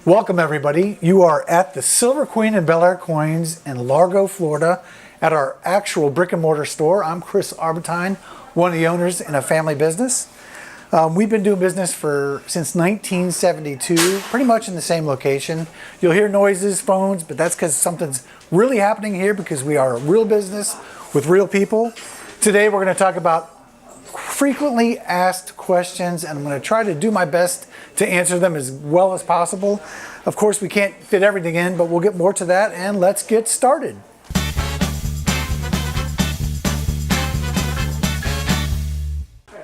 Welcome everybody. You are at the Silver Queen and Bel Air Coins in Largo, Florida at our actual brick and mortar store. I'm Chris Arbutine, one of the owners in a family business. We've been doing business since 1972, pretty much in the same location. You'll hear noises, phones, but that's because something's really happening here because we are a real business with real people. Today we're going to talk about frequently asked questions, and I'm going to try to do my best to answer them as well as possible. Of course, we can't fit everything in, but we'll get more to that, and let's get started.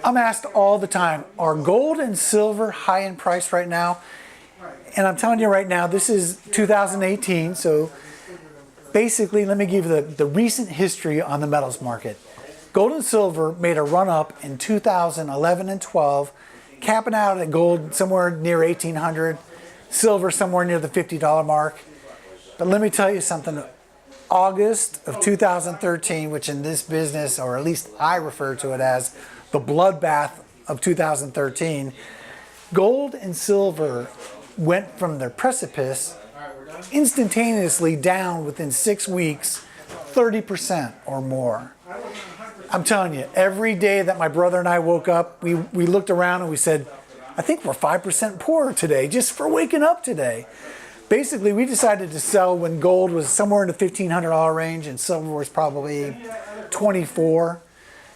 I'm asked all the time, are gold and silver high in price right now? And I'm telling you right now, this is 2018, so basically let me give you the recent history on the metals market. Gold and silver made a run up in 2011 and 12, capping out at gold somewhere near 1800, silver somewhere near the $50 mark. But let me tell you something, August of 2013, which in this business, or at least I refer to it as the bloodbath of 2013, gold and silver went from their precipice instantaneously down within 6 weeks, 30% or more. I'm telling you, every day that my brother and I woke up, we looked around and we said, I think we're 5% poorer today just for waking up today. Basically, we decided to sell when gold was somewhere in the $1,500 range and silver was probably $24.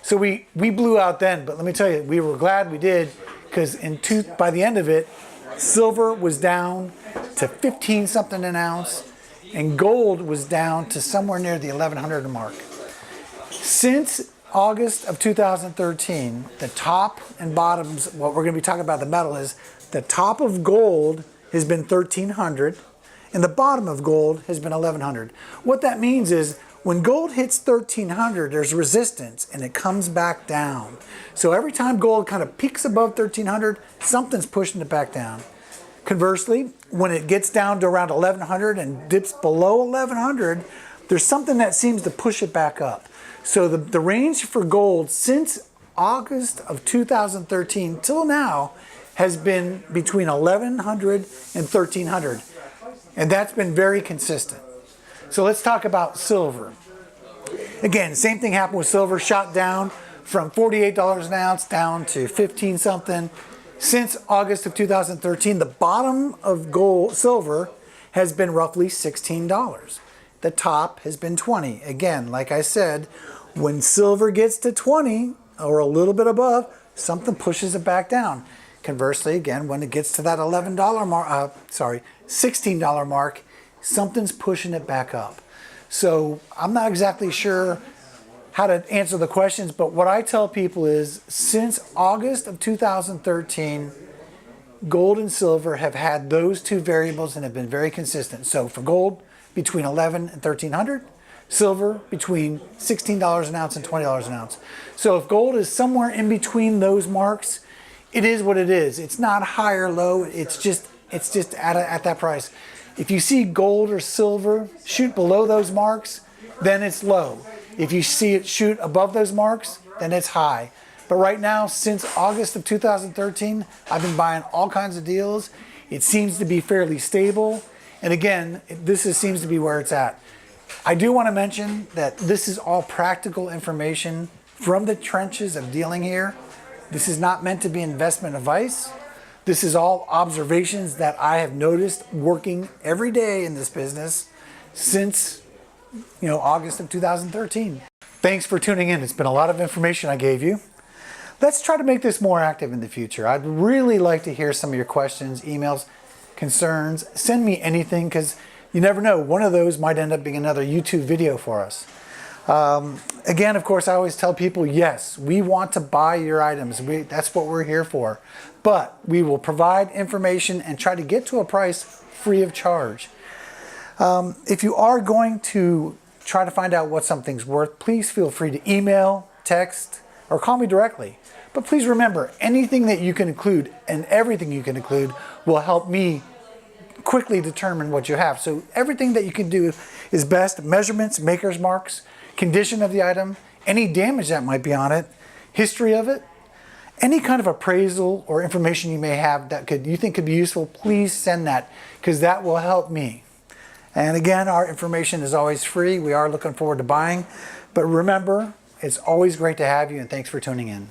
So we blew out then, but let me tell you, we were glad we did because by the end of it, silver was down to 15 something an ounce and gold was down to somewhere near the 1100 mark. Since August of 2013, the top and bottoms, what we're going to be talking about the metal is the top of gold has been 1300 and the bottom of gold has been 1100. What that means is when gold hits 1300, there's resistance and it comes back down. So every time gold kind of peaks above 1300, something's pushing it back down. Conversely, when it gets down to around 1100 and dips below 1100, there's something that seems to push it back up. So the range for gold since August of 2013 till now has been between 1100 and 1300. And that's been very consistent. So let's talk about silver. Again, same thing happened with silver, shot down from $48 an ounce down to 15 something. Since August of 2013, the bottom of silver has been roughly $16. The top has been 20. Again, like I said, when silver gets to 20 or a little bit above, something pushes it back down. Conversely, again, when it gets to that $16 mark, something's pushing it back up. So I'm not exactly sure how to answer the questions, but what I tell people is since August of 2013, gold and silver have had those two variables and have been very consistent. So for gold, between 11 and 1300, silver between $16 an ounce and $20 an ounce. So if gold is somewhere in between those marks, it is what it is. It's not high or low, it's just at that price. If you see gold or silver shoot below those marks, then it's low. If you see it shoot above those marks, then it's high. But right now, since August of 2013, I've been buying all kinds of deals. It seems to be fairly stable. And again, seems to be where it's at. I do want to mention that this is all practical information from the trenches of dealing here. This is not meant to be investment advice. This is all observations that I have noticed working every day in this business since August of 2013. Thanks for tuning in. It's been a lot of information I gave you. Let's try to make this more active in the future. I'd really like to hear some of your questions, emails, concerns. Send me anything because you never know. One of those might end up being another YouTube video for us. Again, of course, I always tell people, yes, we want to buy your items. That's what we're here for. But we will provide information and try to get to a price free of charge. If you are going to try to find out what something's worth, please feel free to email, text, or call me directly. But please remember, anything that you can include and everything you can include will help me quickly determine what you have. So everything that you can do is best: measurements, maker's marks, condition of the item, any damage that might be on it, history of it, Any kind of appraisal or information you may have that you think could be useful, please send that, because that will help me. And again, our information is always free. We are looking forward to buying. But remember, it's always great to have you, and thanks for tuning in.